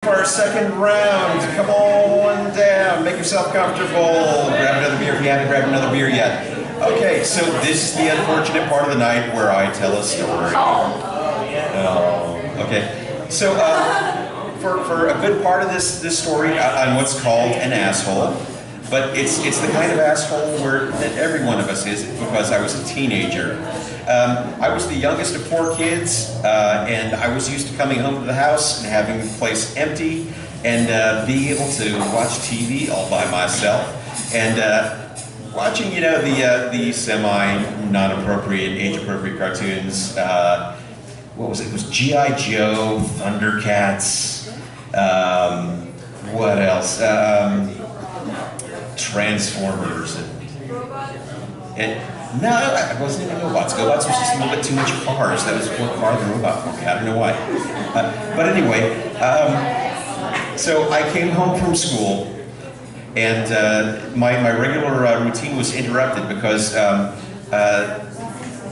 for our second round. Come on down, make yourself comfortable. Grab another beer if you haven't grabbed another beer yet. Okay, so this is the unfortunate part of the night where I tell a story. Okay, so for a good part of this story, I'm what's called an asshole. But it's the kind of asshole that every one of us is, because I was a teenager. I was the youngest of 4 kids, and I was used to coming home to the house and having the place empty and being able to watch TV all by myself. And watching, you know, the semi-non-appropriate, age-appropriate cartoons. What was it? It was G.I. Joe, Thundercats, what else? Transformers. No, I wasn't into robots. Robots was just a little bit too much cars. That was more car than robot for me. I don't know why. But anyway, so I came home from school, and my regular routine was interrupted because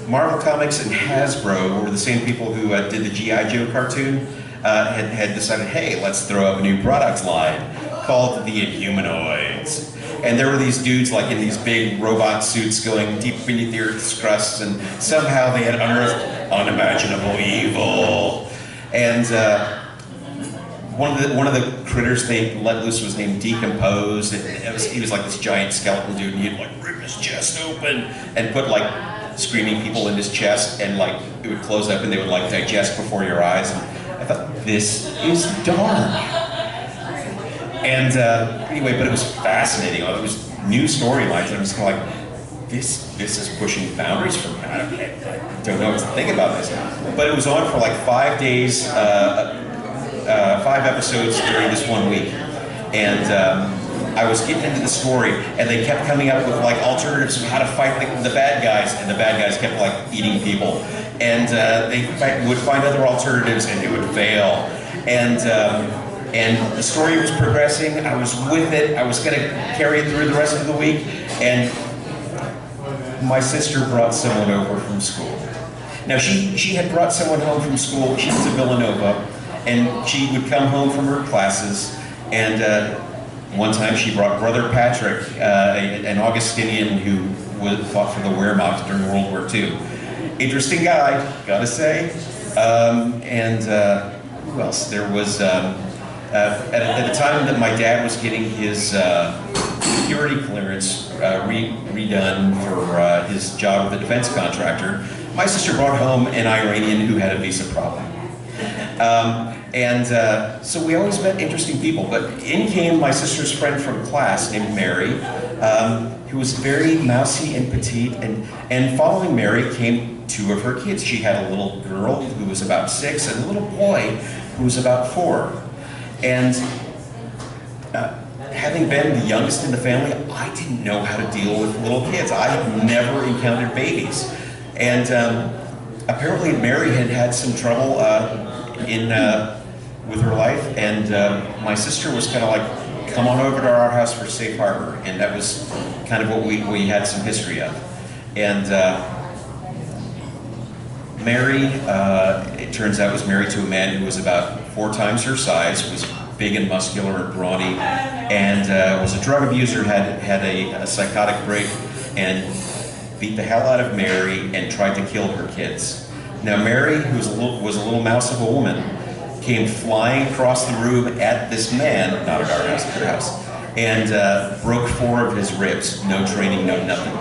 Marvel Comics and Hasbro were the same people who did the G.I. Joe cartoon, had decided, hey, let's throw up a new product line called the Inhumanoids. And there were these dudes like in these big robot suits going deep beneath the Earth's crust, and somehow they had unearthed unimaginable evil. And one of the critters they let loose was named Decomposed. He was like this giant skeleton dude, and he'd like rip his chest open and put like screaming people in his chest, and like it would close up and they would like digest before your eyes. And I thought, this is dark. And anyway, but it was fascinating. It was new storylines, and I was kind of like, this is pushing boundaries for me. I don't know what to think about this. But it was on for like 5 days, 5 episodes during this 1 week. And I was getting into the story, and they kept coming up with like alternatives of how to fight the bad guys, and the bad guys kept like eating people. And they would find other alternatives, and it would fail. And the story was progressing. I was with it. I was going to carry it through the rest of the week. And my sister brought someone over from school. Now, she had brought someone home from school. She was at Villanova, and she would come home from her classes. And one time she brought Brother Patrick, an Augustinian who fought for the Wehrmacht during World War II. Interesting guy, gotta say. Who else? There was... at the time that my dad was getting his security clearance redone for his job with a defense contractor, my sister brought home an Iranian who had a visa problem. So we always met interesting people, but in came my sister's friend from class named Mary, who was very mousy and petite, and following Mary came 2 of her kids. She had a little girl who was about 6 and a little boy who was about 4. And having been the youngest in the family, I didn't know how to deal with little kids. I had never encountered babies. And apparently Mary had had some trouble with her life, and my sister was kind of like, come on over to our house for safe harbor. And that was kind of what we had some history of. And Mary, it turns out, was married to a man who was about 4 times her size, was big and muscular and brawny, and was a drug abuser, had a psychotic break, and beat the hell out of Mary and tried to kill her kids. Now Mary, who was a little mouse of a woman, came flying across the room at this man, not at our house, at her house, and broke 4 of his ribs. No training, no nothing,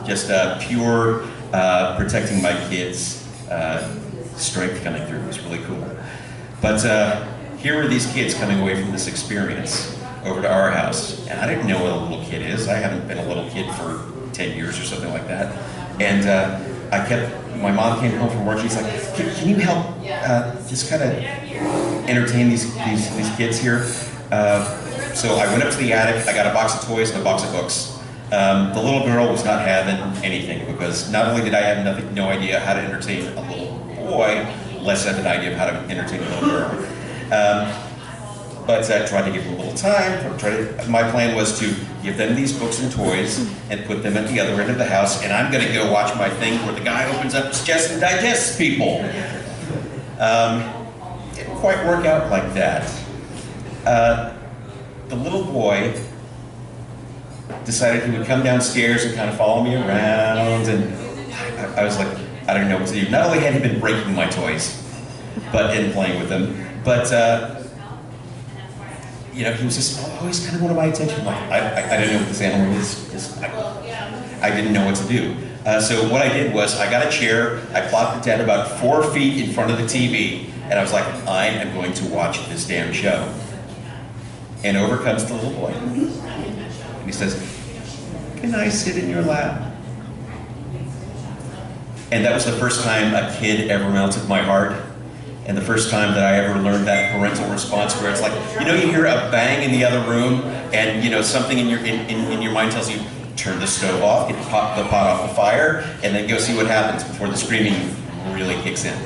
just pure protecting my kids' strength coming through. It was really cool. But here were these kids coming away from this experience over to our house, and I didn't know what a little kid is. I haven't been a little kid for 10 years or something like that. And my mom came home from work. She's like, can you help just kind of entertain these kids here? So I went up to the attic. I got a box of toys and a box of books. The little girl was not having anything, because not only did I have no idea how to entertain a little boy, less have an idea of how to entertain a little girl. But I tried to give them a little time. My plan was to give them these books and toys and put them at the other end of the house, and I'm going to go watch my thing where the guy opens up his chest and digests people. quite work out like that. The little boy decided he would come downstairs and kind of follow me around, and I was like, I don't know what to do. Not only had he been breaking my toys, and playing with them, but you know, he was just always kind of wanted my attention. Like, I didn't know what this animal is. I didn't know what to do. So what I did was I got a chair, I plopped it down about 4 feet in front of the TV, and I was like, I am going to watch this damn show. And over comes the little boy. And he says, can I sit in your lap? And that was the first time a kid ever melted my heart. And the first time that I ever learned that parental response where it's like, you know, you hear a bang in the other room, and you know, something in your mind tells you, turn the stove off, get the pot off the fire, and then go see what happens before the screaming really kicks in.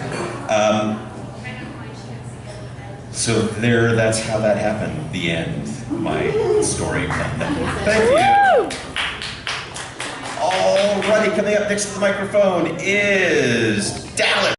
So that's how that happened. The end. My story. Thank you. Alrighty, coming up next to the microphone is Dallas.